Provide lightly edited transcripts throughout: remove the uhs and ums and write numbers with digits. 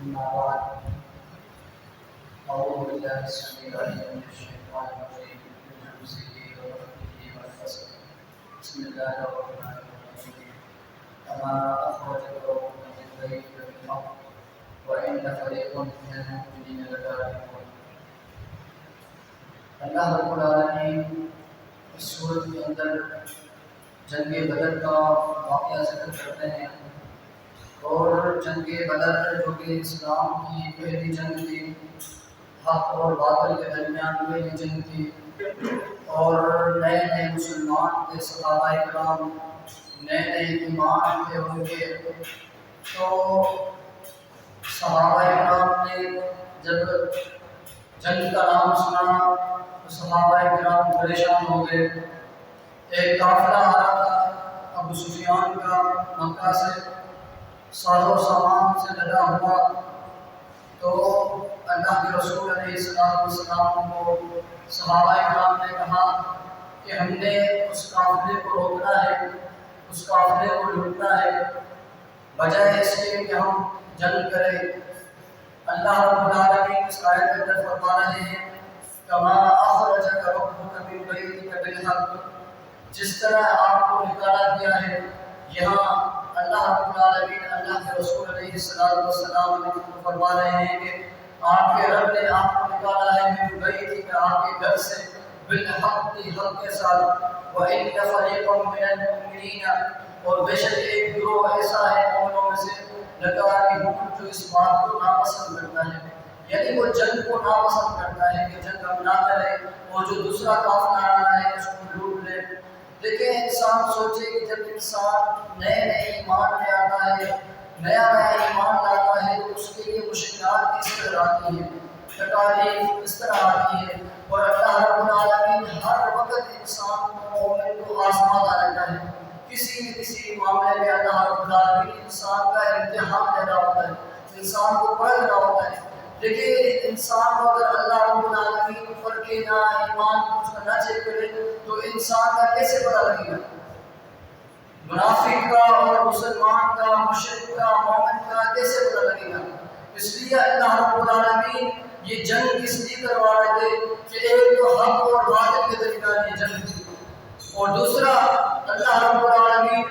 أما بعد أعوذ بالله السميع العليم من الشيطان الرجيم من همزه ونفخه ونفثه بسم الله الرحمن الرحيم كما أخرجك ربك من بيتك بالحق وإن فريقا من المؤمنين لكارهون. اللہ رب العالمین اس سورت کے اندر جنگ بدر کا واقعہ ذکر کرتے ہیں، اور جنگ بدر جو کہ اسلام کی پہلی جنگ تھی، حق اور باطل کے درمیان پہلی جنگ تھی، اور نئے نئے مسلمان تھے صحابہ کرام، نئے نئے ایمان تھے ان کے. تو صحابہ کرام نے جب جنگ کا نام سنا تو صحابہ کرام پریشان ہو گئے. ایک قافلہ آ رہا تھا ابو سفیان کا مکہ سے، ساز و سامان سے لدا ہوا. تو اللہ کے رسول علیہ السلام کو صحابہ کرام نے کہا کہ ہم نے اس قافلے کو روکنا ہے، اس قافلے کو لوٹنا ہے، بجائے اس کے کہ ہم جنگ کریں. اللہ رب العالمین اس آیت کے اندر فرما رہے ہیں کما اخرجک ربک من بیتک بالحق، جس طرح آپ کو نکالا گیا ہے. یہاں اللہ رب العالمین اللہ کے رسول علیہ السلام نے فرما رہے ہیں کہ آپ کے رب نے آپ کو نکالا ہے من بیتک، آپ کے گھر سے، بالحق، حق کے ساتھ. وَإِنَّ فَرِيقًا مِنَ الْمُؤْمِنِينَ، اور بے شک ایک گروہ ایسا ہے مومنوں میں سے لکارہون، جو اس بات کو ناپسند کرتا ہے، یعنی وہ جنگ کو ناپسند کرتا ہے کہ جنگ ہم نہ کریں، اور جو دوسرا قافلہ آ رہا ہے اس کو لوٹ لے. دیکھیں انسان سوچے کہ جب انسان نئے نئے ایمان میں آتا ہے، نیا ایمان لاتا ہے، تو اس کے لیے مشکلات کس طرح آتی ہیں، تکالیف کس طرح آتی ہے. اور اللہ رب العالمین ہر وقت انسان کو، مومن کو آزماتا رہتا ہے. کسی نہ کسی معاملے میں اللہ رب العالمین انسان کا امتحان لے رہا ہوتا ہے، انسان کو پڑھ رہا ہوتا ہے. لیکن انسان کو اگر اللہ رب العالمین فرق نہ ایمان اس کا نہ چیک کرے تو انسان کا کیسے پتہ لگے گا؟ منافق کا اور مسلمان کا، مشرک کا، مومن کا کیسے پتہ لگے گا؟ اس لیے اللہ رب العالمین یہ جنگ اس لیے کروا رہے تھے کہ ایک تو حق اور باطل کے درمیان یہ جنگ تھی، اور دوسرا اللہ رب العالمین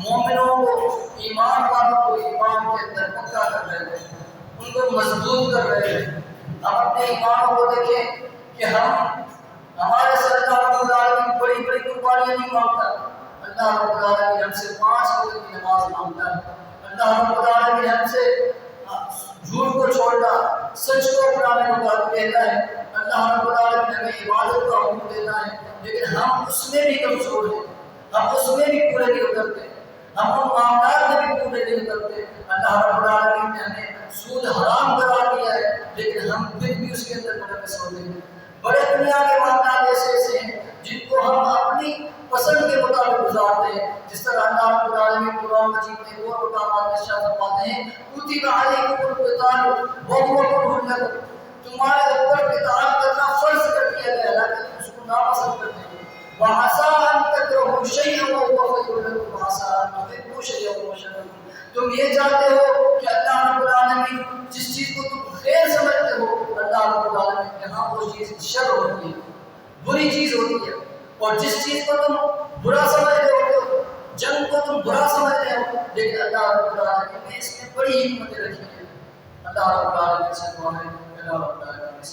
مومنوں کو، ایمان والوں کو ایمان کے اندر پکا کر رہے تھے، ان کو مضبوط کر رہے تھے. ہم اپنے ایمان کو دیکھیں کہ ہمارے سے اللہ رب العالمین بڑی بڑی قربانیاں نہیں مانگتا. اللہ رب العالمین ہم سے 5 وقت کی نماز مانگتا ہے. اللہ رب العالمین ہم سے جھوٹ کو چھوڑنا، سچ کو اپنانے کو کہتا ہے. اللہ رب العالمین ہمیں عبادت کا حکم دیتا ہے، لیکن ہم اس میں بھی کمزور ہیں، ہم اس میں بھی پورے نہیں کرتے، ہم ان معاملات میں بھی پورے نہیں کرتے. اللہ رب العالمین نے ہمیں سود حرام قرار دیا ہے، لیکن ہم پھر بھی اس کے اندر ملوث ہوتے ہیں. بڑے دنیا کے معاملات ایسے ایسے ہیں جن کو ہم اپنی پسند کے مطابق گزارتے ہیں. جس طرح اللہ رب العالمین قرآن مجید میں اور مقامات میں ارشاد فرماتے ہیں کتب علیکم القتال وهو کرہ لکم، تمہارے اوپر قتال کرنا فرض کر دیا گیا ہے، لیکن اس کو ناپسند کرتے ہیں. وعسى ان تكرهوا شيئا وهو خير لكم وعسى ان تحبوا شيئا وهو شر لكم. تم یہ چاہتے ہو کہ اللہ رب العالمین جس چیز کو تم خیر سمجھتے ہو، اللہ رب العالمین کے ہاں وہ چیز شر ہوتی ہے، بری چیز ہوتی ہے. اور جس چیز کو تم برا سمجھتے ہو، جنگ کو تم برا سمجھتے ہو، لیکن اللہ رب العالمین نے اس میں بڑی حکمتیں رکھی ہیں. اللہ رب العالمین سے دعا ہے کہ اللہ رب العالمین